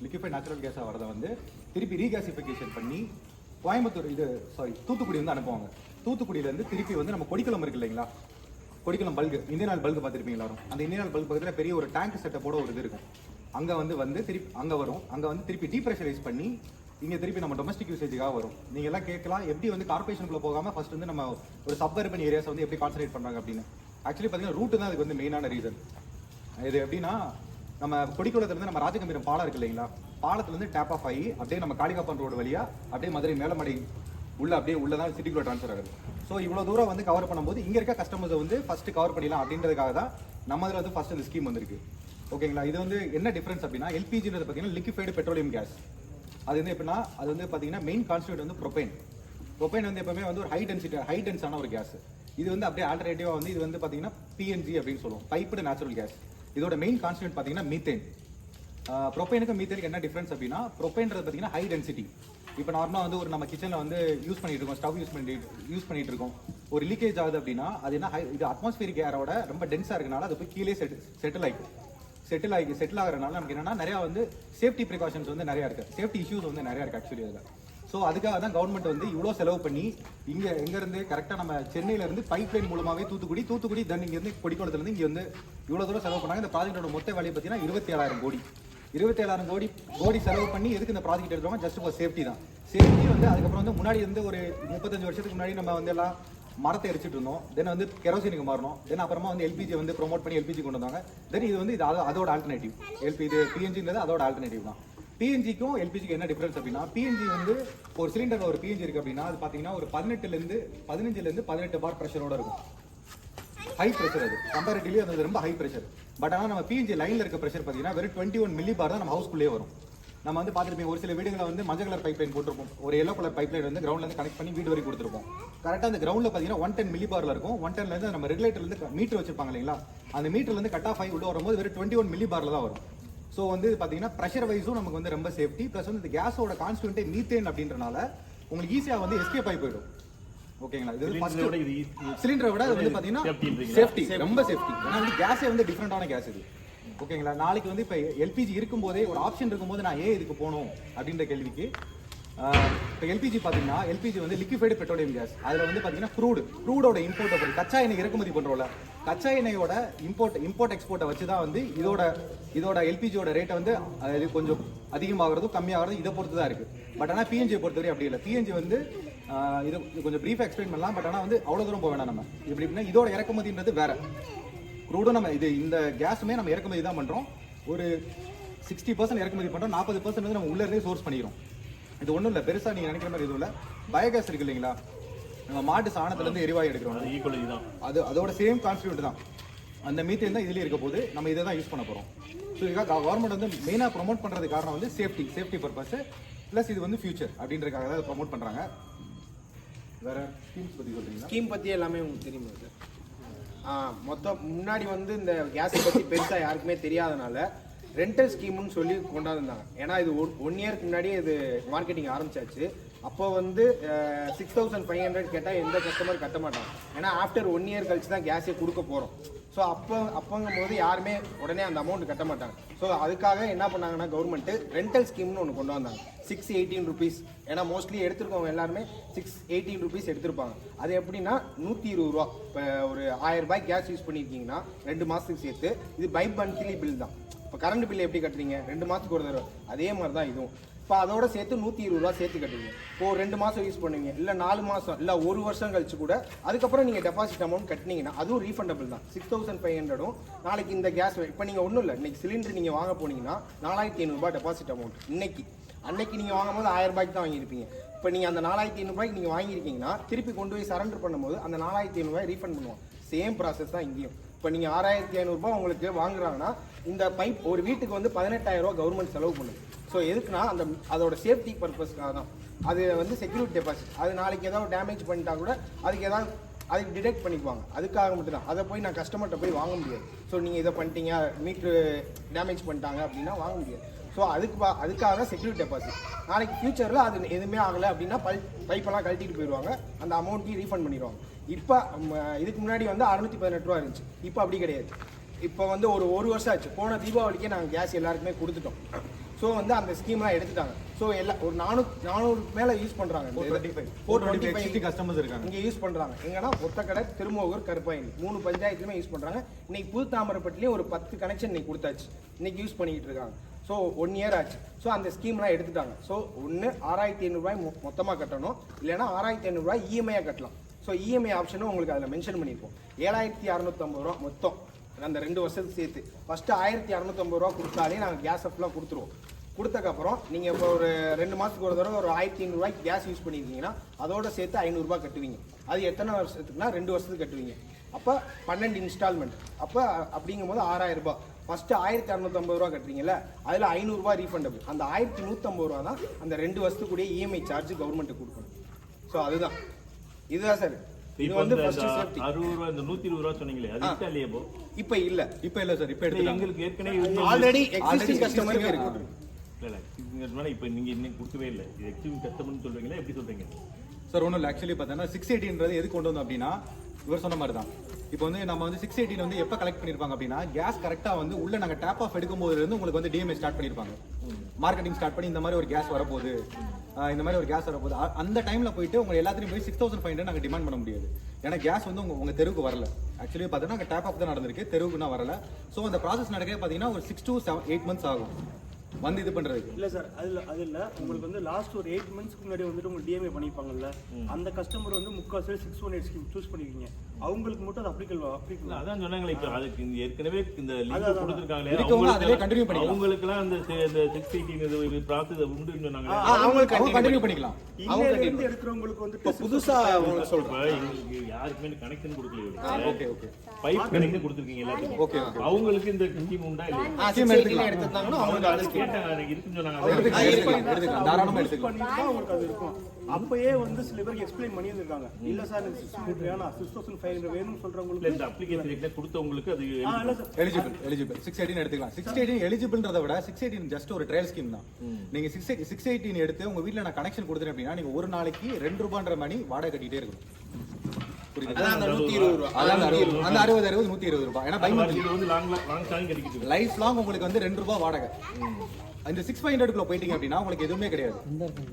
Liquefied natural கேஸாக வரதை வந்து திருப்பி ரீகேசிஃபிகேஷன் பண்ணி கோயம்புத்தூர் தூத்துக்குடி வந்து அனுப்புவாங்க. தூத்துக்குடியிலேருந்து திருப்பி வந்து நம்ம கொடிக்குளம் இருக்கு இல்லைங்களா, கொடிக்குளம் பல்கு, இந்தியன் ஆயில் பல்கு பார்த்துருப்பீங்க எல்லாரும். அந்த இந்தியன் ஆயில் பல்கு பக்கத்தில் பெரிய ஒரு டேங்க் செட்டப்போட ஒரு இது இருக்கும். அங்கே வந்து திருப்பி அங்கே வரும். அங்கே வந்து திருப்பி டீப்ரெஷரைஸ் பண்ணி இங்கே திருப்பி நம்ம டொமஸ்டிக் யூசேஜுக்காக வரும். நீங்கள் எல்லாம் கேட்கலாம் எப்படி வந்து கார்பரேஷனுக்குள்ள போகாமல் ஃபர்ஸ்ட் வந்து நம்ம ஒரு சப்அர்பன் ஏரியாஸ் வந்து எப்படி கான்சன்ட்ரேட் பண்ணுறாங்க அப்படின்னு. ஆக்சுவலி பார்த்தீங்கன்னா ரூட்டு தான் அதுக்கு வந்து மெயினான ரீசன். இது எப்படின்னா, நம்ம கொடிக்குளத்துலேருந்து நம்ம ராஜகம்பீரம் பாலம் இருக்கு இல்லைங்களா, பாலத்துலேருந்து டேப் ஆஃப் ஆகி அப்படியே நம்ம காளிகாப்பன் ரோடு வழியாக அப்படியே மதுரை மேலமடை அப்படியே உள்ளதான் சிட்டிக்குள்ள ட்ரான்ஸ்ஃபர் ஆகுது. ஸோ இவ்வளோ தூரம் வந்து கவர் பண்ணும்போது இங்கே இருக்க கஸ்டமர்ஸை வந்து ஃபர்ஸ்ட் கவர் பண்ணிடலாம் அப்படின்றதுக்காக தான் நம்ம இதில் வந்து ஃபர்ஸ்ட் இந்த ஸ்கீம் வந்திருக்கு. ஓகேங்களா. இது வந்து என்ன டிஃபரன்ஸ் அப்படின்னா, எல்பிஜின்றது பார்த்தீங்கன்னா லிக்விஃபைடு பெட்ரோலியம் கேஸ். அது வந்து எப்படின்னா, அது வந்து பார்த்தீங்கன்னா மெயின் கான்ஸ்டியூட் வந்து ப்ரொபைன். ப்ரொபைன் வந்து எப்பவுமே வந்து ஒரு ஹை டென்ஸான ஒரு கேஸ். இது வந்து அப்படியே ஆல்டர்னேட்டிவாக வந்து இது வந்து பார்த்தீங்கன்னா பிஎன்ஜி அப்படின்னு சொல்லுவோம், பைப்டு நேச்சுரல் கேஸ். இதோட மெயின் கான்ஸ்டியூட் பார்த்தீங்கன்னா மீத்தேன். ப்ரொபைனுக்கு மீத்தேனுக்கு என்ன டிஃபரன்ஸ் அப்படின்னா, ப்ரொபைன்றது பார்த்தீங்கன்னா ஹை டென்சிட்டி. இப்போ நார்மலாக வந்து ஒரு நம்ம கிச்சனில் வந்து யூஸ் பண்ணிட்டு இருக்கோம், ஸ்டவ் யூஸ் பண்ணிட்டு இருக்கோம், ஒரு லீக்கேஜ் ஆகுது அப்படின்னா அது என்ன, இது அட்மாஸ்பியரிக் ஏரோட ரொம்ப டென்ஸாக இருக்கனால அது போய் கீழே செட்டில் ஆகிறனால நமக்கு என்னன்னா நிறையா வந்து சேஃப்டி ப்ரிகாஷன்ஸ் வந்து நிறையா இருக்குது, சேஃப்டி இஷ்யூஸ் வந்து நிறையா இருக்குது ஆக்சுவலி அதில். ஸோ அதுக்காக தான் கவர்மெண்ட் வந்து இவ்வளோ செலவு பண்ணி எங்கேருந்து கரெக்டாக நம்ம சென்னையிலேருந்து பைப் லைன் மூலமாகவே தூத்துக்குடி தென் இங்கேருந்து கொடிக்குளத்துலேருந்து இங்கே வந்து இவ்வளோ தூரம் செலவு பண்ணாங்க. இந்த ப்ராஜெக்டோட மொத்த வேலையை பார்த்தீங்கன்னா 27,000 கோடி செலவு பண்ணி எதுக்கு இந்த ப்ராஜெக்ட் எடுக்கிறோம், ஜஸ்ட் ஃபார் சேஃப்டி தான். சேஃப்டி வந்து அதுக்கப்புறம் வந்து முன்னாடி வந்து ஒரு 35 வருஷத்துக்கு முன்னாடி நம்ம வந்து எல்லாம் மரத்தை எரிச்சிட்டு இருந்தோம், தென் வந்து கெரோசினுக்கு மாறணும், தென் அப்புறமா வந்து எல்பிஜி வந்து ப்ரொமோட் பண்ணி எல்பிஜி கொண்டு வந்தாங்க. தென் இது வந்து அதோட ஆல்டர்னேட்டிவ். இது பிஎன்ஜின்றது அதோட ஆல்டர்னேட்டிவ் தான். பிஎன்ஜிக்கும் எல்பிஜிக்கும் என்ன டிஃபரன்ஸ் அப்படின்னா, பிஎன்ஜி வந்து ஒரு சிலிண்டர்ல ஒரு பிஎன்ஜி இருக்கு அப்படின்னா அது பார்த்தீங்கன்னா ஒரு 15 18 பார் ப்ரெஷரோட இருக்கும். High pressure. அது கம்பேரிட்டிவ்லி அது ரொம்ப ஹை ப்ரெஷர். பட் ஆனால் நம்ம பிஎன்ஜி லைனில் இருக்க ப்ரெஷர் பார்த்தீங்கன்னா வெறும் 21 மில்லி பார் தான் நம்ம ஹவுஸ்க்குள்ளே வரும். நம்ம வந்து பார்த்துருப்பீங்க, ஒரு சில வீடுகளில் வந்து மஞ்சள் கலர் பைப் லைன் போட்டிருப்போம், ஒரு எல்லோ கலர் பைப் லைன் வந்து கிரவுண்ட்லேருந்து கனெக்ட் பண்ணி வீடு வரைக்கும் கொடுத்துருப்போம். கரெக்டாக அந்த கிரவுண்டில் பார்த்தீங்கன்னா 110 மில்லி பார்ல இருக்கும். 110லேருந்து நம்ம ரெகுலேட்டர்லேருந்து மீட்டர் வச்சிருப்பாங்க இல்லைங்களா, அந்த மீட்டர்லேருந்து கட் ஆஃப் ஆகி உள்ள வரும்போது வெறும் 21 மில்லி பார்ல தான் வரும். ஸோ வந்து பார்த்தீங்கன்னா ப்ரெஷர் வைஸும் நமக்கு வந்து ரொம்ப சேஃப்டி. ப்ளஸ் வந்து இந்த கேஸோட கான்ஸ்டியூண்டே மீத்தேன் அப்படின்றனால உங்களுக்கு ஈஸியாக வந்து எஸ்கேப் ஆகி போயிடும். ஓகேங்களா. இது சிலிண்டரை விட அது வந்து பார்த்தீங்கன்னா சேஃப்டி, ரொம்ப சேஃப்டி. ஏன்னா வந்து கேஸே வந்து டிஃப்ரெண்டான கேஸ் இது. ஓகேங்களா. நாளைக்கு வந்து இப்போ எல்பிஜி இருக்கும்போதே ஒரு ஆப்ஷன் இருக்கும்போது நான் ஏன் இதுக்கு போகணும் அப்படின்ற கேள்விக்கு, இப்போ எல்பிஜி பார்த்தீங்கன்னா எல்பிஜி வந்து லிக்விஃபைடு பெட்ரோலியம் கேஸ். அதில் வந்து பார்த்தீங்கன்னா க்ரூடோட இம்போர்ட்டை பற்றி கச்சா எண்ணெய் இறக்குமதி பண்ணுறோம்ல, கச்சா எண்ணெயோட இம்போர்ட் எக்ஸ்போர்ட்டை வச்சு தான் வந்து இதோட எல்பிஜியோட ரேட்டை வந்து இது கொஞ்சம் அதிகமாகிறதும் கம்மியாகிறதும் இதை பொறுத்து தான் இருக்குது. பட் ஆனால் பிஎன்ஜியை பொறுத்தவரை அப்படி இல்லை. பிஎன்ஜி வந்து இது கொஞ்சம் ப்ரீஃபாக எக்ஸ்பிளைன் பண்ணலாம். பட் ஆனால் வந்து அவ்வளோ தூரம் போக வேணாம். நம்ம எப்படின்னா இதோட இறக்குமதின்றது வேற. க்ரூடும் நம்ம இந்த கேஸுமே நம்ம இறக்குமதி தான் பண்ணுறோம். ஒரு 60% இறக்குமதி பண்ணுறோம், 40% வந்து நம்ம உள்ளே சோர்ஸ் பண்ணிக்கிறோம். இது ஒன்றும் இல்லை, பெருசாக நீங்கள் நினைக்கிற மாதிரி இதுவும் இல்லை. பயோகேஸ் இருக்கு இல்லைங்களா, நம்ம மாட்டு சாணத்துலேருந்து எரிவாயு எடுக்கிறோம், அதோட சேம் கான்ஸ்டியூட் தான். அந்த மீத்தேன் தான் இதுலேயே இருக்க போது நம்ம இதை தான் யூஸ் பண்ண போகிறோம். ஸோ இதுக்காக கவர்மெண்ட் வந்து மெயினாக ப்ரொமோட் பண்ணுறது காரணம் வந்து சேஃப்டி பர்பஸ் ப்ளஸ் இது வந்து ஃபியூச்சர் அப்படின்றதுக்காக தான் ப்ரொமோட் பண்ணுறாங்க. வேறு ஸ்கீம்ஸ் பற்றி சொல்கிறீங்களா? ஸ்கீம் பற்றி எல்லாமே உங்களுக்கு தெரியுமா சார்? மொத்தம் முன்னாடி வந்து இந்த கேஸை பற்றி பெருசாக யாருக்குமே தெரியாதனால ரெண்டல் ஸ்கீம்னு சொல்லி கொண்டாந்துருந்தாங்க. ஏன்னா இது 1 இயருக்கு முன்னாடியே இது மார்க்கெட்டிங் ஆரம்பிச்சாச்சு. அப்போ வந்து 6500 கேட்டால் எந்த கஸ்டமர் கட்ட மாட்டாங்க. ஏன்னா ஆஃப்டர் 1 இயர் கழிச்சு தான் கேஸே கொடுக்க போகிறோம். ஸோ அப்போங்கும் போது யாருமே உடனே அந்த அமௌண்ட் கட்ட மாட்டாங்க. ஸோ அதுக்காக என்ன பண்ணாங்கன்னா கவர்மெண்ட்டு ரெண்டல் ஸ்கீம்னு ஒன்று கொண்டு வந்தாங்க. 618 rupees. ஏன்னா மோஸ்ட்லி எடுத்துருக்கவங்க எல்லாருமே 618 rupees எடுத்திருப்பாங்க. அது எப்படின்னா 120 ரூபா. இப்போ ஒரு 1000 ரூபாய்க்கு கேஸ் யூஸ் பண்ணியிருக்கீங்கன்னா 2 மாதத்துக்கு சேர்த்து இது பை மந்த்லி பில் தான். இப்போ கரண்ட் பில் எப்படி கட்டுறீங்க 2 மாதத்துக்கு ஒரு தடவை, அதே மாதிரி தான் இதுவும். இப்போ அதோட சேர்த்து 120 ரூபா சேர்த்து கட்டுவீங்க. இப்போ 2 மாதம் யூஸ் பண்ணுவீங்க, இல்லை 4 மாதம், இல்லை 1 வருஷம் கழிச்சு கூட அதுக்கப்புறம் நீங்கள் டெபாசிட் அமௌண்ட் கட்டினீங்கன்னா அதுவும் ரீஃபண்டபிள் தான். 6500 நாளைக்கு இந்த கேஸ் இப்போ நீங்கள் ஒன்றும் இல்லை, இன்னைக்கு சிலிண்டர் நீங்கள் வாங்க போனீங்கன்னா 4500 ரூபாய் டெபாசிட் அமௌண்ட். அன்னைக்கு நீங்கள் வாங்கும்போது 1000 ரூபாய்க்கு தான் வாங்கியிருப்பீங்க. இப்போ நீங்கள் அந்த 4500 ரூபாய்க்கு நீங்கள் வாங்கியிருக்கீங்கன்னா திருப்பி கொண்டு போய் சரண்டர் பண்ணும்போது அந்த 4500 ரூபாய் ரீஃபண்ட் பண்ணுவோம். சேம் ப்ராசஸ் தான் இங்கேயும். இப்போ நீங்கள் 6500 ரூபாய் உங்களுக்கு வாங்குறாங்கன்னா இந்த பைப் ஒரு வீட்டுக்கு வந்து 18000 ரூபா கவர்மெண்ட் செலவு பண்ணுது. ஸோ எதுக்குன்னா அதோட சேஃப்டி பர்பஸ்க்காக தான். அது வந்து செக்யூரிட்டி டெபாசிட். அது நாளைக்கு ஏதாவது டேமேஜ் பண்ணிட்டா கூட அதுக்கு டிடெக்ட் பண்ணிக்குவாங்க. அதுக்காக மட்டும்தான். அதை போய் நான் கஸ்டமர்கிட்ட போய் வாங்க முடியாது. ஸோ நீங்கள் இதை பண்ணிட்டீங்க, மீட்ரு டேமேஜ் பண்ணிட்டாங்க அப்படின்னா வாங்க முடியாது. ஸோ அதுக்காக தான் செக்யூரிட்டி டெபாசிட். நாளைக்கு ஃபியூச்சரில் அது எதுவுமே ஆகலை அப்படின்னா பைப்பெல்லாம் கழட்டிட்டு போயிடுவாங்க, அந்த அமௌண்ட்டையும் ரீஃபண்ட் பண்ணிடுவாங்க. இப்போ இதுக்கு முன்னாடி வந்து 618 ரூபா இருந்துச்சு. இப்போ அப்படி கிடையாது. இப்போ வந்து ஒரு வருஷம் ஆச்சு. போன தீபாவளிக்கே நாங்கள் கேஸ் எல்லாருக்குமே கொடுத்துட்டோம். ஸோ வந்து அந்த ஸ்கீம்லாம் எடுத்துட்டாங்க. ஸோ எல்லாம் ஒரு 400 மேலே யூஸ் பண்ணுறாங்க. 425 கஸ்டமர்ஸ் இருக்காங்க இங்கே யூஸ் பண்ணுறாங்க. எங்கன்னா ஒத்தக்கடை, திருமோகூர், கருப்பாயணி 3 பஞ்சாயத்துலையுமே யூஸ் பண்ணுறாங்க. இன்னைக்கு புது தாமரைப்பட்டிலையும் ஒரு 10 கனெக்ஷன் இன்னைக்கு கொடுத்தாச்சு. இன்னைக்கு யூஸ் பண்ணிக்கிட்டு இருக்காங்க. ஸோ 1 இயர் ஆச்சு. ஸோ அந்த ஸ்கீம்லாம் எடுத்துட்டாங்க. ஸோ ஒன்று 6500 ரூபாய் மொத்தமாக கட்டணும், இல்லைன்னா 6500 ரூபாய் இஎம்ஐயாக கட்டலாம். ஸோ இஎம்ஐ ஆப்ஷனும் உங்களுக்கு அதில் மென்ஷன் பண்ணியிருப்போம். 7650 ரூபா மொத்தம் அந்த 2 வருஷத்துக்கு சேர்த்து. ஃபஸ்ட்டு 1650 ரூபா கொடுத்தாலே நாங்கள் கேஸ் அப்லாம் கொடுத்துருவோம். கொடுத்தக்கப்புறம் நீங்கள் இப்போ ஒரு 2 மாதத்துக்கு ஒரு தடவை ஒரு 1500 ரூபாய்க்கு கேஸ் யூஸ் பண்ணியிருக்கீங்கன்னா அதோட சேர்த்து 500 ரூபாய் கட்டுவீங்க. அது எத்தனை வருஷத்துக்குன்னா 2 வருஷத்துக்கு கட்டுவீங்க. அப்போ 12 இன்ஸ்டால்மெண்ட். அப்போ அப்படிங்கும்போது 6000 ரூபாய். ஃபஸ்ட்டு 1650 ரூபா கட்டுறீங்கல்ல, அதில் 500 ரூபாய் ரீஃபண்டபிள். அந்த 1150 ரூபா தான் அந்த 2 வருஷத்துக்குரிய இஎம்ஐ சார்ஜ் கவர்மெண்ட்டுக்கு கொடுக்கணும். ஸோ இதுதான் சார். இது வந்து ஃபர்ஸ்ட் சேஃப்டி. 60 ரூபாய் இந்த 120 ரூபாய் சொன்னீங்களே, அது இருக்கா இல்லையா இப்போ? இப்போ இல்ல சார். இப்போ எடுத்து எங்களுக்கு ஏற்கனவே ஆல்ரெடி எக்ஸிஸ்டிங் கஸ்டமருக்கு இருக்கு. இல்ல இல்ல, இப்போ நீங்க இன்னும் கொடுக்கவே இல்லை. இது எக்ஸிஸ்டிங் கஸ்டமர்னு சொல்றீங்களா, எப்படி சொல்றீங்க சார்? ஒன்றும் இல்லை. ஆக்சுவலி பார்த்தீங்கன்னா 680 எது கொண்டு வந்தோம் அப்படின்னா, இவர் சொன்ன மாதிரி தான். இப்போ வந்து நம்ம வந்து 618 வந்து எப்போ கலெக்ட் பண்ணியிருப்பாங்க அப்படின்னா, கேஸ் கரெக்டாக வந்து உள்ள நாங்கள் டேப் ஆஃப் எடுக்கும்போது இருந்து உங்களுக்கு வந்து டிஎம்ஏ ஸ்டார்ட் பண்ணியிருப்பாங்க. மார்க்கெட்டிங் ஸ்டார்ட் பண்ணி இந்த மாதிரி ஒரு கேஸ் வரப்போகுது, இந்த மாதிரி ஒரு கேஸ் வரப்போகுது. அந்த டைமில் போயிட்டு உங்க எல்லாத்தையும் போய் 6500 நாங்கள் டிமாண்ட் பண்ண முடியாது. ஏன்னா கேஸ் வந்து உங்கள் தெருவுக்கு வரல. ஆக்சுவலி பார்த்தீங்கன்னா அங்கே டேப் ஆஃப் தான் நடந்திருக்கு, தெருவுக்குன்னா வரல. ஸோ அந்த ப்ராசஸ் நடக்கவே பார்த்தீங்கன்னா ஒரு 6 to 8 months ஆகும் வந்து இது பண்றதுக்கு. இல்ல சார், அது இல்ல, உங்களுக்கு வந்து லாஸ்ட் ஒரு 8 monthsக்கு முன்னாடி வந்துட்டு உங்களுக்கு டிஎம்ஏ பண்ணிப்பாங்கல்ல, அந்த கஸ்டமர் வந்து முக்காசு 618 ஸ்கீம் சூஸ் பண்ணிருக்கீங்க. அவங்களுக்கு மட்டும் அது அப்ளிகபிள். அதான் சொன்னாங்களே, இப்போ அதுக்கு ஏற்கனவே இந்த லிங்க் கொடுத்துருக்காங்களே, அதிலே கண்டினியூ பண்ணிக்கலாம். அவங்களுக்குலாம் அந்த 618 இது ப்ராசஸ் உண்டுன்னு சொன்னாங்க. அவங்க கண்டினியூ பண்ணிக்கலாம். அவங்க இருந்து எடுக்கிறவங்களுக்கு வந்து புதுசா அவங்க சொல்றாங்க. எங்களுக்கு யாருக்குமே கனெக்ஷன் கொடுக்கல. Okay okay. பைப் கனெக்ஷன் கொடுத்துருக்கீங்க எல்லாத்துக்கும். Okay okay. அவங்களுக்கு இந்த ஸ்கீம் உண்டா இல்லையா? ஸ்கீம் எடுத்துட்டாங்கன்னா அவங்களுக்கு அது கேட்டாங்க, இருக்குன்னு சொன்னாங்க. எடுத்துக்கலாம், தாராளமா எடுத்துக்கலாம். அவங்களுக்கு அது இருக்கும். அப்பயே வந்து சில பேருக்கு எக்ஸ்பிளைன் பண்ணியிருக்காங்க. இல்ல சார், எனக்கு 600 வேணாம், 6500 வேணும்னு சொல்றவங்களுக்கு இந்த அப்ளிகேஷன் கொடுத்தவங்களுக்கு அது எலிஜிபிள் 618 எடுத்துக்கலாம். 618 எலிஜிபிள்ன்றத விட 618 ஜஸ்ட் ஒரு ட்ரையல் ஸ்கீம் தான். நீங்க 618 எடுத்து உங்க வீட்ல நான் கனெக்ஷன் கொடுத்தேன் அப்படின்னா, நீங்க ஒரு நாளைக்கு 2 ரூபான்ற மணி வாடகை கட்டிட்டே இருக்கணும். புரியுது? அந்த 120 120 ரூபாய். ஏன்னா லைஃப் லாங் உங்களுக்கு வந்து 2 ரூபாய் வாடகை. இந்த 6500 போயிட்டீங்க அப்படின்னா உங்களுக்கு எதுவுமே கிடையாது.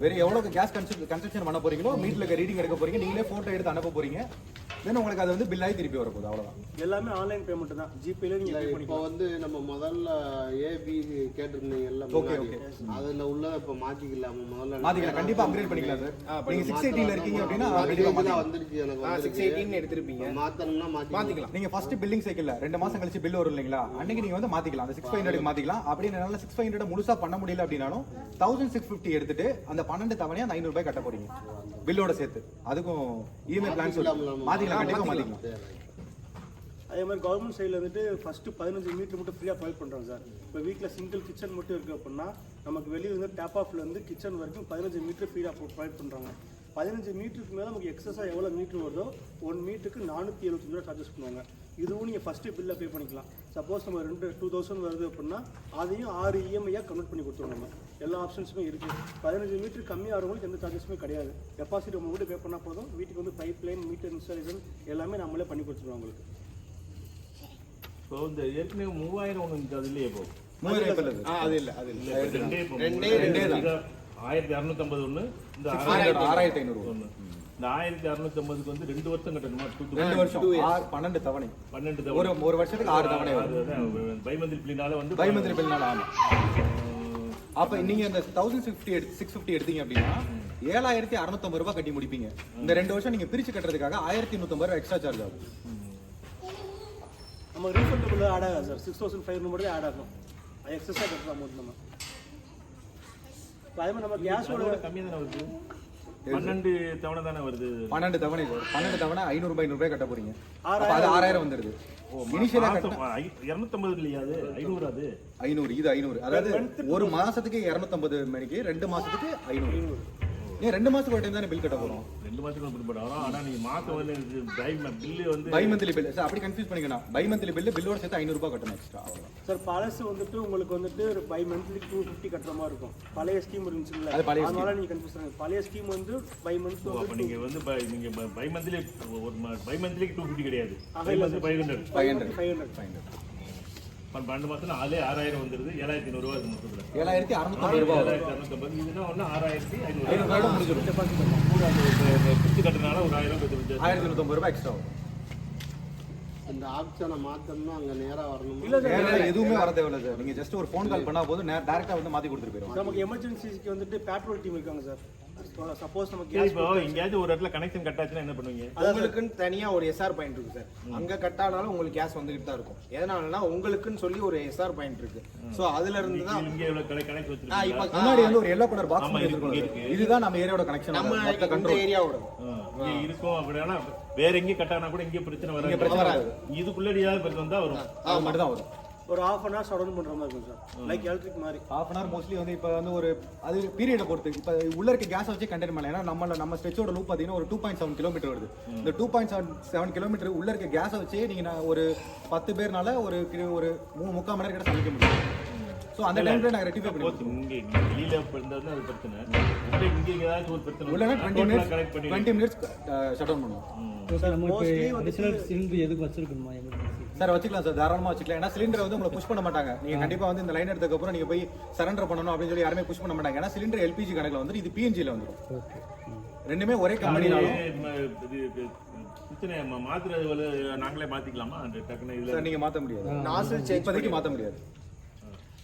வேற எவ்வளவு கேஸ் கன்சம்ஷன் பண்ண போறீங்களோ, மீட்டர்ல இருக்க ரீடிங் எடுக்க போறீங்க, நீங்களே போட்டோ எடுத்து அனுப்ப போறீங்க. தென் உங்களுக்கு அது வந்து பில் ஆகி திருப்பி வரப்போகுது. அவ்வளவுதான். எல்லாமே ஆன்லைன் பேமெண்ட் தான். ஜிபேல நீங்க பே பண்ணிக்கலாம். இப்போ வந்து நம்ம முதல்ல ஏபி கேட்டிருந்தீங்கல்ல, ஓகே ஓகே, அதுல உள்ள இப்ப மாத்திக்கலாம். முதல்ல மாத்திக்கலாம், கண்டிப்பா அப்கிரேட் பண்ணிக்கலாம் சார். நீங்க 618 இருக்கீங்க அப்படின்னா வந்துருச்சு. எனக்கு 618 எடுத்துருப்பீங்க, மாத்தணும்னா மாத்திக்கலாம். நீங்க ஃபர்ஸ்ட் பில்லிங் சைக்கிள்ல 2 மாசம் கழிச்சு பில் வரும் இல்லைங்களா, அன்னைக்கு நீங்க வந்து மாத்திக்கலாம். அந்த 6500 மாத்திக்கலாம். அப்படி என்னால 6500 முழுசா பண்ண முடியல அப்படின்னாலும் 1650 எடுத்துட்டு அந்த 12 தவணையா அந்த 500 ரூபாய் கட்ட போறீங்க பில்லோட சேர்த்து. அதுக்கும் இஎம்ஐ பிளான் மாத்திக்கலாம், கண்டிப்பா மாத்திக்கலாம். அதே மாதிரி கவர்மெண்ட் சைடில் வந்துட்டு ஃபர்ஸ்ட் 15 மீட்டர் மட்டும் ஃப்ரீயாக ப்ரொவைட் பண்ணுறோம் சார். இப்போ வீட்டில் சிங்கிள் கிச்சன் மட்டும் இருக்குது அப்படின்னா நமக்கு வெளியே வந்து டேப் ஆஃப்ல இருந்து கிச்சன் வரைக்கும் 15 மீட்டர் ஃப்ரீயாக ப்ரொவைட் பண்ணுறாங்க. 15 மீட்டருக்கு மேலே நமக்கு எக்ஸஸாக எவ்வளோ மீட்டர் வருதோ 1 மீட்டருக்கு 475 ரூபா சார்ஜஸ் பண்ணுவாங்க. இதுவும் நீங்கள் ஃபஸ்ட்டு பில்லை பே பண்ணிக்கலாம். சப்போஸ் நம்ம 2000 வருது அப்படின்னா அதையும் 6 இஎம்ஐயாக கன்வெர்ட் பண்ணி கொடுத்துருவோம். நம்ம எல்லா ஆப்ஷன்ஸுமே இருக்குது. 15 மீட்டர் கம்மியாக வரவங்களுக்கு எந்த சார்ஜஸுமே கிடையாது. டெபாசிட் நம்ம கூட பே பண்ணால் போதும். வீட்டுக்கு வந்து பைப் லைன், மீட்டர் இன்ஸ்டாலேஷன் எல்லாமே நம்மளே பண்ணி கொடுத்துருவோம் உங்களுக்கு. ஸோ இந்த ஏற்கனவே 3000 ஒன்று இருக்குது, அது இல்லையே இப்போ 3000 அது இல்லை, அது இல்லை. ரெண்டே தான். 1650 ஒன்று, இந்த 6500 ஒன்று. இந்த 1650க்கு வந்து 2 வருஷம் கட்டணுமா? 2 வருஷம் 12 தவணை. 12 தவணை. ஒரு வருஷத்துக்கு 6 தவணை வரும். பைமந்திரி பில்னால வந்து பைமந்திரி பில்னால ஆமா. அப்ப நீங்க இந்த 650 எடுத்தீங்க அப்படின்னா 7650 ரூபாய் கட்டி முடிப்பீங்க. இந்த 2 வருஷம் நீங்க பிரிச்சு கட்டுறதுக்காக 1150 ரூபாய் எக்ஸ்ட்ரா சார்ஜ் ஆகும். நம்ம ரீஃபண்டபிள் ஆட் ஆகாது சார். 6500 மட்டும் ஆட் ஆகும். அது எக்ஸஸாக கட்டுற அமௌண்ட் நம்ம. அதே மாதிரி நம்ம கேஸோட கம்மியாக தானே வருது. 12 தவணை தானே வருது. 12 தவணை 500 ரூபாய் கட்ட போறீங்க. அப்ப அது 6000 வந்துருது. இனிஷியலா 250 இல்லையா? அது 500. அது 500. இது 500. அதாவது ஒரு மாசத்துக்கு 250 மணிக்கு 2 மாசத்துக்கு 500. ஏன் 2 மாசத்துக்கு ஒரு டைம் தானே பில் கட்ட போறோம்? 2 மாசத்துக்கு பில் போடுறோம். ஆனா நீங்க மாசம் வந்து பில் வந்து பை மந்த்லி பில் சார், அப்படி கன்ஃபியூஸ் பண்ணிக்கணும். பை மந்த்லி பில்லோட சேர்த்து 500 ரூபாய் கட்டணும் எக்ஸ்ட்ரா. அவ்வளவுதான் சார். பழசு வந்துட்டு உங்களுக்கு வந்துட்டு பை மந்த்லி 250 கட்டுற மாதிரி இருக்கும். பழைய ஸ்கீம் இருந்துச்சுல்ல, அது பழைய அதனால நீங்க கன்ஃபியூஸ் பண்ணுங்க. பழைய ஸ்கீம் வந்து பை மந்த் அப்ப நீங்க வந்து நீங்க பை மந்த்லி ஒரு பை மந்த்லிக்கு 250 கிடையாது. By monthly 500. 12 மாசத்துல 6000 வந்துருது 7500 ரூபாய் மொத்தத்துல 7650 ரூபாய் வரும். 7650 இதுனா ஒண்ணு 6500 500 ரூபாய் முடிஞ்சிடும். கூட அந்த பிரிச்சு கட்டுறதுனால ஒரு 1000 ரூபாய் வந்துருது. 1150 ரூபாய் எக்ஸ்ட்ரா வரும். இந்த ஆப்ஷனை மாத்தணும்னா அங்க நேரா வரணும். இல்ல சார், வேற எதுவுமே வர தேவையில்ல சார். நீங்க ஜஸ்ட் ஒரு ஃபோன் கால் பண்ணா போதும், டைரக்டா வந்து மாத்தி கொடுத்துட்டு போயிடும். நமக்கு எமர்ஜென்சிக்கு வந்துட்டு பேட்ரோல் டீம் இருக்காங்க சார். சப்போஸ் நமக்கு சரி, இப்போ எங்கேயாவது ஒரு இடத்துல கனெக்ஷன் கட் ஆச்சுன்னா என்ன பண்ணுவீங்க? உங்களுக்குன்னு தனியா ஒரு எஸ்ஆர் பாயிண்ட் இருக்கு சார். அங்க கட் ஆனாலும் உங்களுக்கு கேஸ் வந்துகிட்டு தான் இருக்கும். எதனாலனா உங்களுக்குன்னு சொல்லி ஒரு எஸ்ஆர் பாயிண்ட் இருக்கு. சோ அதுல இருந்து தான் இங்க எவ்வளவு கனெக்ட் இப்ப வச்சிருக்கீங்க? முன்னாடி வந்து ஒரு எல்லோ கலர் பாக்ஸ் ஆமா, இருக்கும். இருக்கு. இதுதான் நம்ம ஏரியாவோட கனெக்ஷன். நம்ம மொத்த இந்த கண்ட்ரோல் ஏரியாவோட இங்க இருக்கும். அப்படின்னா வேற எங்க கட் ஆனா கூட இங்க பிரச்சனை இங்க பிரச்சனை வராது. வராது. இதுக்குள்ள ஏதாவது பிரச்சனை வந்தா வரும். அது மட்டும் தான் வரும். ஒரு half an hour shut down பண்ற மாதிரி இருக்கும் சார். லைக் எலக்ட்ரிக் மாதிரி. half an hour மோஸ்ட்லி வந்து இப்போ வந்து ஒரு அது பீரியடை பொறுத்து. இப்போ உள்ள இருக்க கேஸ் வச்சு கண்டெயின் பண்ணலாம். ஏன்னா நம்ம ஸ்ட்ரெச்சோட லூப் பார்த்தீங்கன்னா ஒரு 2.7 கிலோமீட்டர் வருது. இந்த 2.7 கிலோமீட்டர் உள்ள இருக்க கேஸை வச்சு நீங்க ஒரு 10 பேர்னால ஒரு 3.25 மணி நேரம் கிட்ட சமைக்க முடியும். ஸோ அந்த டைம்ல நாங்கள் ரெட்டிஃபை Suppose பண்ணுவோம். இங்க வெளியில இருந்தா அது பிரச்சனை. இங்க ஏதாச்சும் ஒரு பிரச்சனை உள்ளனா வந்தா 20 total connect பண்ணி மினிட்ஸ் ஷட் டவுன் பண்ணுவோம். சார் மோஸ்ட்லி வந்து சிலிண்டர் எதுக்கு வச்சிருக்கணுமா எமர்ஜென்சி? சார் வச்சுக்கலாம் சார், தாராளமா வச்சுக்கலாம். ஏன்னா சிலிண்டர் வந்து உங்களை புஷ் பண்ண மாட்டாங்க. நீங்க கண்டிப்பா வந்து இந்த லைன் எடுத்ததுக்கு அப்புறம் நீங்க போய் சரண்டர் பண்ணணும் அப்படின்னு சொல்லி யாருமே புஷ் பண்ண மாட்டாங்க. ஏன்னா சிலிண்டர் எல்பிஜி கணக்குல வந்து இது பிஎன்ஜில வந்துடும். ஓகே. ரெண்டுமே ஒரே கம்பெனினாலும் பிரச்சனை மாத்துறது நாங்களே மாத்திக்கலாமா? அந்த டக்குனு இதுல சார் நீங்க மாத்த முடியாது. நாசில் சேஞ்ச் இப்போதைக்கு மாத்த முடியாது.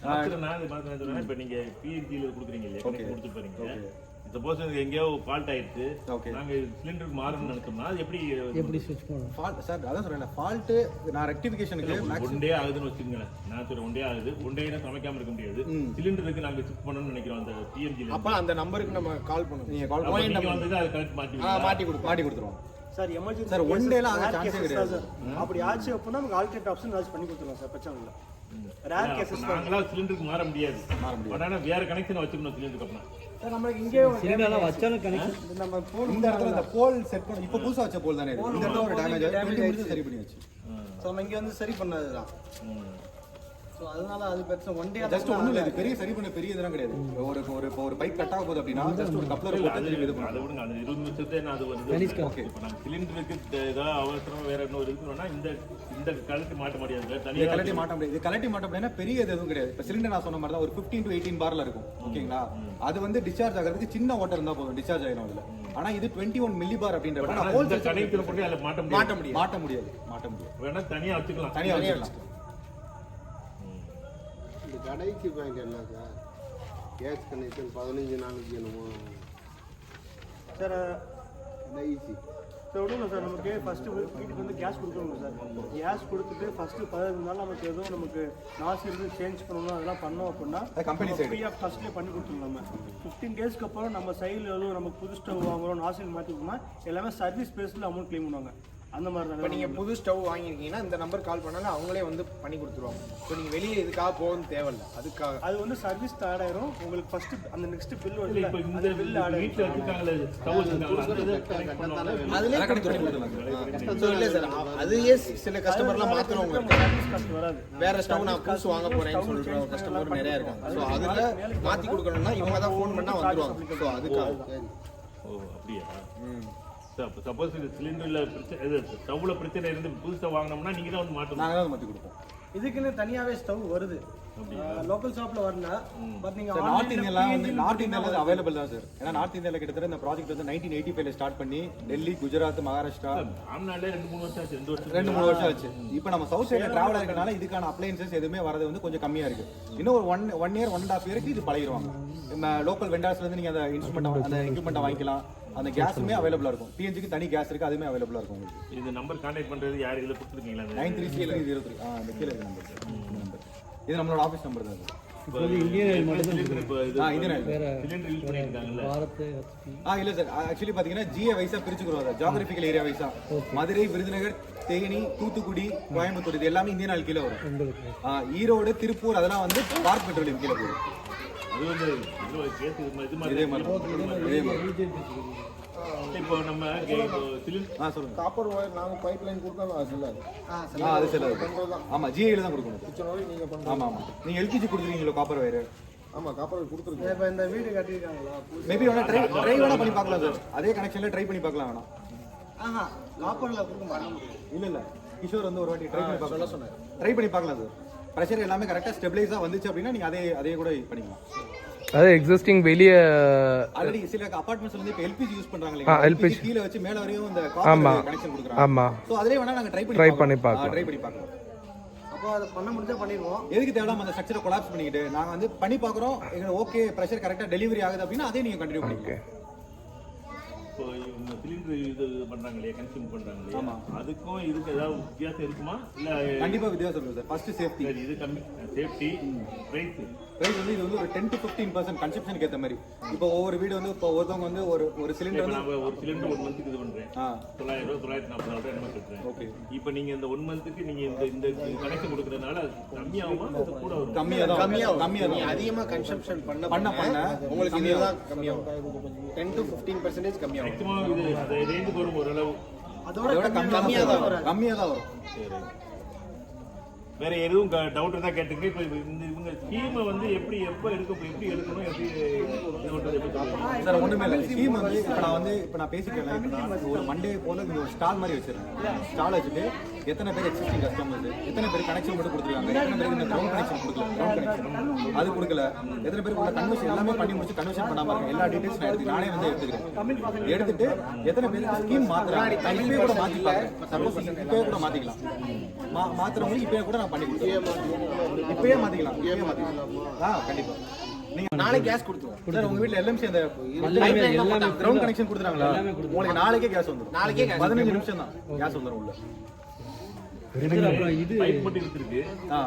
மாத்துறேன். இப்ப நீங்க பிஎன்ஜில கொடுக்குறீங்க இல்லையா, கனெக்ட் கொடுத்து போறீங்க. சப்போஸ் எங்கேயோ ஃபால்ட் ஆயிடுச்சு, ஓகே, நாங்க சிலிண்டருக்கு மாறணும்னு நினைச்சோம்னா அது எப்படி ஸ்விட்ச் பண்ணணும்? ஃபால்ட் சார் அதான் சொல்றேன். ஃபால்ட் நான் ரெக்டிஃபிகேஷனுக்கு ஒன் டே ஆகுதுன்னு வச்சுக்கோங்களேன். நான் சொல்றேன் ஒன் டே ஆகுது. ஒன் டேனா சமைக்காம இருக்க முடியாது. சிலிண்டருக்கு நாங்க ஷிஃப்ட் பண்ணணும்னு நினைக்கிறோம் அந்த பிஎன்ஜில. அப்ப அந்த நம்பருக்கு நம்ம கால் பண்ணுவோம். நீங்க கால் நீங்க பண்ணி வந்து அது கனெக்ட் மாட்டி கொடுத்துருவோம். சார் எமர்ஜென்சி சார் ஒன் டேல ஆக சான்ஸே கிடையாது சார். அப்படி ஆச்சு அப்படின்னா நமக்கு ஆல்டர்னேட் ஆப்ஷன் ஏதாச்சும் பண்ணி கொடுத்துருவோம் சார். பிரச்சனை இல்லை. ரேர் கேசஸ் நாங்களா சிலிண்டருக்கு மாற முடியாது. ஆனா வேற கனெக்ஷன் வச்சுக்கணும் சிலிண்டருக்கு. அப்படின்னா சார் நம்மளுக்கு இங்கே சிலிண்டர்லாம் வச்சாலும் கனெக்ஷன் நம்ம போன் இந்த இடத்துல இந்த போல் செட் பண்ண இப்போ புதுசா வச்ச போல் தானே இது. இந்த இடத்துல ஒரு டேமேஜ் ஆகி 20 மினிட்ஸ் சரி பண்ணி வச்சு. ஸோ நம்ம இங்கே வந்து சரி பண்ணதுதான். ஸோ அதனால அது பிரச்சனை ஒன் டே ஜஸ்ட் ஒண்ணும் இல்லை. இது பெரிய சரி பண்ண பெரிய இதெல்லாம் கிடையாது. ஒரு பைப் கட் ஆக போகுது அப்படின்னா ஜஸ்ட் ஒரு கப்ளர் போட்டு திருப்பி இது அதை விடுங்க. அந்த 20 நிமிஷத்தை நான் அது வந்து ஓகே. இப்போ நாங்கள் சிலிண்டருக்கு ஏதாவது அவசரம் வேற இன்னொரு இருக்குன்னா இந்த கலட்டி மாட்ட முடியாது. இது தனியாக கலட்டி மாட்ட முடியாது. இது கலட்டி மாட்ட முடியாதுன்னா பெரிய இது எதுவும் கிடையாது. இப்போ சிலிண்டர் நான் சொன்ன மாதிரி தான் ஒரு 15 to 18 பார்ல இருக்கும். ஓகேங்களா? அது வந்து டிஸ்சார்ஜ் ஆகிறதுக்கு சின்ன வாட்டர் இருந்தா போதும், டிஸ்சார்ஜ் ஆயிடும் அதுல. ஆனா இது 21 மில்லி பார் அப்படின்றப்ப நான் ஹோல் கனெக்ட் பண்ணி அதில் மாட்ட முடியாது. வேணா தனியா வச்சுக்கலாம். தனியா வச்சுக்கலாம். இந்த கடைக்கு பேங்க் என்ன சார்? கேஸ் கனெக்ஷன் 15 நாளைக்கு என்னமோ சார். ஈஸி சார் ஒன்றும் இல்லை சார். நமக்கு ஃபஸ்ட்டு வீட்டுக்கு வந்து கேஸ் கொடுக்கணும் சார். கேஸ் கொடுத்துட்டு ஃபஸ்ட்டு 15 நாள் நமக்கு எதுவும் நமக்கு நாசில் சேஞ்ச் பண்ணணும் அதெல்லாம் பண்ணோம் அப்படின்னா கம்பெனி சைடு ஃப்ரீயாக ஃபஸ்ட்லேயே பண்ணி கொடுத்துருவோம். நம்ம 15 டேஸ்க்கு அப்புறம் நம்ம சைடில் எதுவும் நமக்கு புது ஸ்டவ் வாங்குறோம், நாசில் மாற்றிக்கணும்னா எல்லாமே சர்வீஸ் பேஸில் அமௌண்ட் கிளைம் பண்ணுவாங்க. அந்த மாதிரி தான். இப்போ நீங்கள் புது ஸ்டவ் வாங்கியிருக்கீங்கன்னா இந்த நம்பர் கால் பண்ணாலும் அவங்களே வந்து பண்ணி கொடுத்துருவாங்க. ஸோ நீங்கள் வெளியே இதுக்காக போகணும் தேவையில்லை. அதுக்காக அது வந்து சர்வீஸ் ஆட் ஆயிரும். உங்களுக்கு ஃபர்ஸ்ட் அந்த நெக்ஸ்ட் பில் வருது. இப்போ இந்த பில் ஆட் வீட்டில் வச்சுருக்காங்களே ஸ்டவ் அதுலேயே கனெக்ட் பண்ணி கொடுத்துருவாங்க. ஸோ இல்லை சார், அதையே சில கஸ்டமர்லாம் மாற்றுறவங்க இருக்காங்க. சர்வீஸ் காஸ்ட் வராது. வேற ஸ்டவ் நான் புதுசு வாங்க போறேன்னு சொல்ற ஒரு கஸ்டமர் நிறைய இருக்காங்க. ஸோ அதில் மாற்றி கொடுக்கணும்னா இவங்க தான் ஃபோன் பண்ணால் வந்துடுவாங்க. ஸோ அதுக்காக. ஓ அப்படியா? சப்போஸ் இது சிலிண்டர்ல பிரச்சனை, இது ஸ்டவ்ல பிரச்சனை இருந்து புதுசா வாங்கினோம்னா நீங்க தான் வந்து மாட்டணும். நாங்க தான் மாத்தி கொடுப்போம். இதுக்குன்னு தனியாவே ஸ்டவ் வருது. லோக்கல் ஷாப்ல வரல. பட் நீங்க நார்த் இந்தியால வந்து நார்த் இந்தியால அவைலபிள் தான் சார். ஏன்னா நார்த் இந்தியால கிட்டத்தட்ட இந்த ப்ராஜெக்ட் வந்து 1985ல ஸ்டார்ட் பண்ணி டெல்லி, குஜராத், மகாராஷ்டிரா ஆம்னாலே 2-3 வருஷம் ஆச்சு. 2-3 வருஷம் ஆச்சு. இப்போ நம்ம சவுத் சைடுல டிராவல் இருக்கனால இதுக்கான அப்ளையன்சஸ் எதுவுமே வரது வந்து கொஞ்சம் கம்மியா இருக்கு. இன்னும் ஒரு 1 இயர் 1.5 இயருக்கு இது பழகிடுவாங்க. நம்ம லோக்கல் வெண்டார்ஸ்ல இருந்து நீங்க அந்த இன்ஸ்ட்ருமெண்ட் அந்த எக்யூப்மெண்ட் வாங்கிக்கலாம். அந்த கேஸுமே அவைலபிளா இருக்கும். பிஎன்ஜிக்கு தனி கேஸ் இருக்கு, அதுவுமே அவைலபிளா இருக்கும் உங்களுக்கு. இந்த நம்பர் கான்டாக்ட் பண்றது யார் இதுல கொடுத்துருக்கீங்களா? 936303 அந்த கீழ இருக்க நம்பர். இது நம்மளோட ஆபீஸ் நம்பர் தான். இந்தியன் ஆயில் மட்டும் தான் இந்தியன் ஆயில் வேற சிலிண்டர் யூஸ் பண்ணிருக்காங்கல்ல. பாரத் இல்ல சார், ஆக்சுவலி பாத்தீங்கன்னா ஜிஏ வைஸா பிரிச்சுக்கிறோம். அதை ஜியோகிராபிக்கல் ஏரியா வைஸா மதுரை, விருதுநகர், தேனி, தூத்துக்குடி, கோயம்புத்தூர் இது எல்லாமே இந்தியன் ஆயில் கீழே வரும். உங்களுக்கு ஈரோடு, திருப்பூர் அதெல்லாம் வந்து பாரத் பெட்ரோலியம் கீழே போகும். அது வந்து கேஸ் இதே மாதிரி இப்போ நம்ம சிலிண்டர் சொல்லுங்க. காப்பர் ஒயர் நாங்கள் பைப் லைன் கொடுத்தாலும் அது இல்லை. அது செலவு. ஆமா, ஜிஏல தான் கொடுக்கணும். நீங்கள் பண்ணுறது. ஆமா ஆமா. நீங்க எல்பிஜி கொடுத்துருக்கீங்களோ காப்பர் வயர்? ஆமாம், காப்பர் கொடுத்துருக்கேன். இப்போ இந்த வீடு கட்டியிருக்காங்களா? மேபி வேணா ட்ரை வேணா பண்ணி பார்க்கலாம் சார். அதே கனெக்ஷன்ல ட்ரை பண்ணி பார்க்கலாம் வேணா. காப்பர்ல கொடுக்க மாட்டோம். இல்ல கிஷோர் வந்து ஒரு வாட்டி ட்ரை பண்ணி பார்க்கலாம் சொன்னார். ட்ரை பண்ணி பார்க்கலாம் சார். ப்ரெஷர் எல்லாமே கரெக்டாக ஸ்டெபிளைஸாக வந்துச்சு அப்படின்னா நீங்கள் அதே கூட பண்ணிக்கலாம். அது எக்ஸிஸ்டிங் வெளியே ஆல்ரெடி சில அபார்ட்மெண்ட்ஸ்ல வந்து இப்போ எல்பிஜி யூஸ் பண்றாங்க இல்லையா, LPG கீழே வச்சு மேல வரையும் இந்த ஆமா. காப்பர் கனெக்ஷன் கொடுக்குறாங்க. ஆமா, சோ அதிலே வேணா நாங்க ட்ரை பண்ணி பார்க்கலாம். அப்போ அதை பண்ண முடிஞ்சா பண்ணிடுவோம். எதுக்கு தேவையில்லாம அந்த ஸ்ட்ரக்சரை கொலாப்ஸ் பண்ணிக்கிட்டு நாங்க வந்து பண்ணி பார்க்குறோம், எங்களுக்கு ஓகே ப்ரெஷர் கரெக்டாக டெலிவரி ஆகுது அப்படின்னா அதே நீங்க கண்டினியூ பண்ணிக்கலாம். இப்போ இவங்க சிலிண்டர் இது பண்றாங்க இல்லையா, கன்சியூம் பண்றாங்க இல்லையா, அதுக்கும் இதுக்கு ஏதாவது வித்தியாசம் இருக்குமா? இல்ல கண்டிப்பா வித்தியாசம் இருக்கு சார். ஃபர்ஸ்ட் சேஃப்டி, சரி, இது கம்மி சேஃப்டி. பிரைஸ் வந்து இது வந்து ஒரு 10 to 15% கன்சப்ஷனுக்கு ஏற்ற மாதிரி. இப்போ ஒவ்வொரு வீடு வந்து இப்போ ஒருத்தவங்க வந்து ஒரு சிலிண்டர் வந்து நான் ஒரு சிலிண்டர் 1 மந்த்துக்கு இது பண்றேன் 900 940 என்ன கட்டுறேன். ஓகே, இப்போ நீங்க இந்த 1 மந்த்துக்கு நீங்க இந்த கனெக்ஷன் கொடுக்கறதுனால கம்மியாகுமா அது கூட வரும்? கம்மியா நீ அதிகமா கன்சம்ஷன் பண்ண உங்களுக்கு இதுதான் கம்மியாகும். 10 to 15% கம்மியாகும். மேக்ஸிமம் இது அந்த ரேஞ்சுக்கு வரும் ஓரளவு. அதோட கம்மியா தான் வரும். சரி, வேற எதுவும் டவுட் இருந்தா கேட்டுங்க. இப்போ இவங்க ஸ்கீமை வந்து எப்படி எப்போ எப்படி எடுக்கணும், எப்படி இது பண்றது, எப்படி சொல்லுங்க சார். ஒண்ணுமே இல்லை, ஸ்கீம் வந்து இப்போ நான் பேசிக்கிறேன். இப்போ நான் ஒரு மண்டே போல இங்க ஒரு ஸ்டால் மாதிரி வச்சிருக்கேன். ஸ்டால் வச்சுட்டு எத்தனை பேர் எக்ஸிஸ்டிங் கஸ்டமர்ஸ், எத்தனை பேர் கனெக்ஷன் மட்டும் கொடுத்துருக்காங்க, எத்தனை பேருக்கு இந்த கிரவுண்ட் கனெக்ஷன் கொடுக்கல, கிரவுண்ட் கனெக்ஷன் அது கொடுக்கல, எத்தனை பேருக்கு உள்ள கன்வர்ஷன் எல்லாமே பண்ணி முடிச்சு கன்வர்ஷன் பண்ணாம இருக்காங்க. எல்லா டீடைல்ஸ் நானே வந்து எடுத்துக்கிறேன். எடுத்துட்டு எத்தனை பேருக்கு ஸ்கீம் மாத்துறாங்க, இப்பயே கூட மாத்திப்பாங்க. சப்போஸ் இப்பயே கூட மாத்திக்கலாம், மாத்துறவங்களுக்கு இப்பயே கூட நான் பண்ணி கொடுத்துருவேன். இப்பயே மாத்திக்கலாம். கண்டிப்பா நீங்க நாளை கேஸ் கொடுத்துருவோம் சார். உங்க வீட்ல எல்எம்சி அந்த கிரவுண்ட் கனெக்ஷன் கொடுத்துறாங்களா, உங்களுக்கு நாளைக்கே கேஸ் வந்துடும். நாளைக்கே 15 நிமிஷம் தான் கேஸ் வந்துடும் உள்ள. அப்புறம் இது பைப் மட்டும் இருக்கு.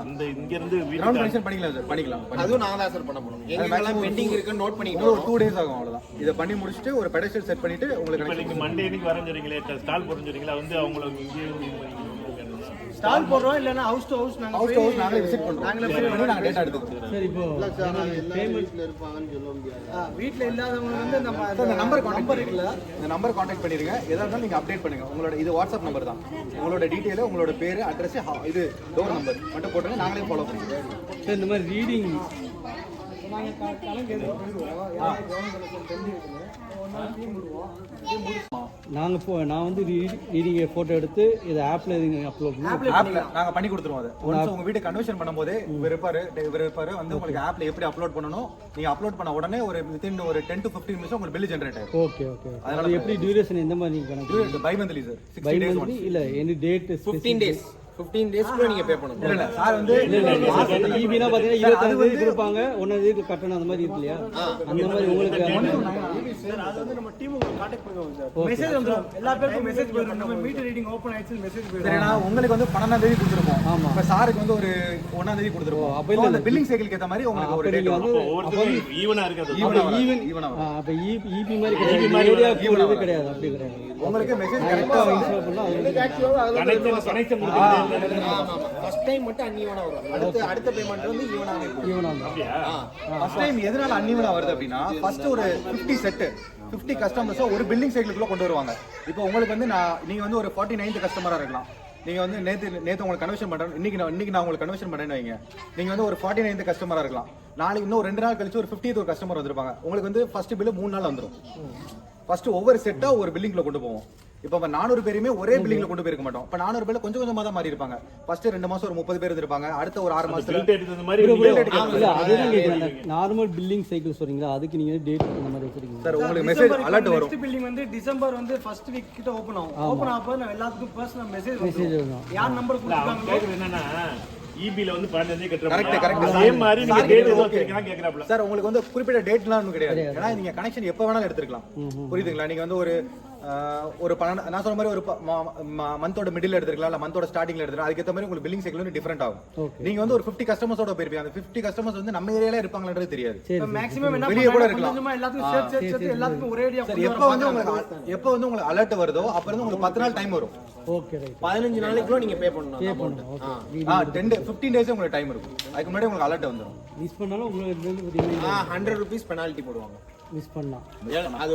இந்த இங்க இருந்து கிரவுண்ட் கனெக்ஷன் பண்ணிக்கலாம் சார், பண்ணிக்கலாம். அதுவும் நாங்க தான் சார் பண்ண போறோம். எங்கெல்லாம் பெண்டிங் இருக்குன்னு நோட் பண்ணிக்கிட்டு ஒரு 2 days ஆகும், அவ்வளவுதான். இதை பண்ணி முடிச்சுட்டு ஒரு பெடஸ்டல் செட் பண்ணிட்டு உங்களுக்கு இப்போ நீங்க மண்டே அன்னைக்கு வரேன்னு சொன்னீங்களே, ஸ்டால் போடுறேன்னு சொன்னீங்களா, வந்து அவங்களுக்கு இங்கே ஸ்டால் போடுறோம், இல்லைன்னா ஹவுஸ் டு ஹவுஸ் நாங்க ஹவுஸ் டு ஹவுஸ் நாங்களே விசிட் பண்றோம். நாங்க டேட்டா எடுத்துக்கிறோம். சரி, இப்போ வீட்டில் இருப்பாங்கன்னு சொல்ல முடியாது. வீட்ல இல்லாதவங்க வந்து நம்ம இந்த நம்பர் கான்டாக்ட் பண்ணிருங்க. எதா இருந்தாலும் நீங்க அப்டேட் பண்ணுங்க. உங்களோட இது வாட்ஸ்அப் நம்பர் தான். உங்களோட டீடைல், உங்களோட பேரு, அட்ரஸ், இது டோர் நம்பர் மட்டும் போட்டுங்க, நாங்களே ஃபாலோ பண்ணிக்கிறோம். சார் இந்த மாதிரி ரீடிங் நான் வந்து ரீடிங்கை ஃபோட்டோ எடுத்து இதை ஆப்பில் அப்லோட் பண்ணி ஆப்ல நாங்க பண்ணி கொடுத்துருவோம். அது ஒன்ஸ் உங்க வீடு கன்வர்ஷன் பண்ணும்போது இவர் இருப்பாரு வந்து உங்களுக்கு ஆப்ல எப்படி அப்லோட் பண்ணணும், நீங்க அப்லோட் பண்ண உடனே ஒரு வித்தின் ஒரு 10 to 15 நிமிஷம் உங்களுக்கு பில் ஜெனரேட் ஆகும். ஓகே. அதனால எப்படி டியூரேஷன் எந்த மாதிரி நீங்கள் கணக்கு bimonthly sir, 60 by days monthly இல்லை எனி டேட் 15 டேஸ்க்குள்ள நீங்க பே பண்ணணும். இல்ல சார் வந்து ஈபினா பார்த்தீங்கன்னா 26 தேதி கொடுப்பாங்க, 1 தேதி கட்டணும், அந்த மாதிரி இருக்கு இல்லையா? அந்த மாதிரி உங்களுக்கு சார் அது வந்து நம்ம டீம் உங்களுக்கு கான்டாக்ட் பண்ணுவோம் சார். மெசேஜ் வந்துரும், எல்லா பேருக்கும் மெசேஜ் வரும். நம்ம மீட்டர் ரீடிங் ஓபன் ஆயிடுச்சு மெசேஜ் வரும். சரினா உங்களுக்கு வந்து 12ஆம் தேதி கொடுத்துருப்போம். இப்ப சாருக்கு வந்து ஒரு 1ஆம் தேதி கொடுத்துருப்போம். அப்ப இல்ல அந்த பில்லிங் சைக்கிளுக்கு ஏத்த மாதிரி உங்களுக்கு ஒரு டேட் வந்து ஒவ்வொருத்தரும் ஈவனா இருக்காது. ஈவனா அப்ப ஈபி மாதிரி கிடையாது, ஏரியா கூடவே கிடையாது, அப்படி கிடையாது. உங்களுக்கு மெசேஜ் கரெக்ட்டா இன்ஸ்டால் பண்ணா கனெக்ஷன் ஃபர்ஸ்ட் டைம் மட்டும் அன்னியவனா வரும். அடுத்த பேமெண்ட் வந்து ஈவனா இருக்கும். ஈவனா தான். அப்படியா? ஃபர்ஸ்ட் டைம் எதனால அன்னிவனா வருது அப்படின்னா, ஃபர்ஸ்ட் ஒரு 50 செட் 50 கஸ்டமர்ஸ் ஒரு பில்டிங் சைக்கிளுக்குள்ள கொண்டு வருவாங்க. இப்போ உங்களுக்கு வந்து நீங்க வந்து ஒரு 49th கஸ்டமரா இருக்கலாம். நீங்க வந்து நேத்து உங்களுக்கு கன்வர்ஷன் பண்றேன், இன்னைக்கு நான் உங்களுக்கு கன்வர்ஷன் பண்றேன்னு வைங்க. நீங்க வந்து ஒரு 49th கஸ்டமரா இருக்கலாம். நாளைக்கு இன்னும் 2 நாள் கழிச்சு ஒரு 50th ஒரு கஸ்டமர் வந்திருப்பாங்க. உங்களுக்கு வந்து ஃபர்ஸ்ட் பில் 3 நாள் வந்துடும். ஃபர்ஸ்ட் ஒவ்வொரு செட்டா ஒரு பில்டிங்ல கொண்டு போவோம். இப்போ 400 பேருமே ஒரே பில்டிங்ல கொண்டு போயிருக்க மாட்டோம். இப்போ 400 பேர்ல கொஞ்சம் கொஞ்சமா தான் மாறி இருப்பாங்க. ஃபர்ஸ்ட் 2 மாசம் ஒரு 30 பேர் இருப்பாங்க. அடுத்த ஒரு 6 மாசத்துல பில் டேட் இந்த மாதிரி இல்ல அதுதான் கேக்குறேன். நார்மல் பில்லிங் சைக்கிள் சொல்றீங்களா, அதுக்கு நீங்க டேட் அந்த மாதிரி வச்சிருக்கீங்க சார். உங்களுக்கு மெசேஜ் அலர்ட் வரும். நெக்ஸ்ட் பில்டிங் வந்து டிசம்பர் வந்து ஃபர்ஸ்ட் வீக் கிட்ட ஓபன் ஆகும். ஓபன் ஆகும்போது நான் எல்லாத்துக்கும் பர்சனல் மெசேஜ் வரும். யார் நம்பர் கொடுத்தாங்க கேக்குறது என்னன்னா, ஈபில வந்து 15 தேதி கட்டறோம். கரெக்ட். அதே மாதிரி நீங்க டேட் வச்சிருக்கீங்க கேக்குறாப்ல. சார் உங்களுக்கு வந்து குறிப்பிட்ட டேட்லாம் ஒன்றும் கிடையாது. ஏன்னா நீங்க கனெக்ஷன் எப்போ வேணாலும் எடுத்துக்கலாம். புரியுதுங்களா? நீங்க வந்து ஒரு நான் சொன்ன மாதிரி ஒரு மந்தோட மிடில் எடுத்துக்கலாம், இல்ல மந்தோட ஸ்டார்டிங்ல எடுத்துக்கலாம். அதுக்கேற்ற மாதிரி உங்களுக்கு பில்லிங் சைக்கிள் வந்து டிஃபரெண்ட் ஆகும். நீங்க வந்து ஒரு 50 கஸ்டமர்ஸோட போயிருப்பீங்க. அந்த 50 கஸ்டமர்ஸ் வந்து நம்ம ஏரியால இருப்பாங்கன்றது தெரியாது. மேக்ஸிமம் என்ன வெளியே கூட இருக்கலாம். எல்லாத்துக்கும் சேர்த்து எல்லாத்துக்கும் ஒரே ஐடியா. சார் எப்போ வந்து உங்களுக்கு அலர்ட் வருதோ அப்ப இருந்து உங்களுக்கு 10 நாள் டைம் வரும். Okay right. 15 நாளைக்குள்ள நீங்க பே பண்ணணும். 15 டேஸ் உங்களுக்கு டைம் இருக்கும். அதுக்கு முன்னாடி உங்களுக்கு அலர்ட் வந்துடும். மிஸ் பண்ணாலும் உங்களுக்கு $100 பெனால்டி போடுவாங்க. மிஸ் பண்ணா அது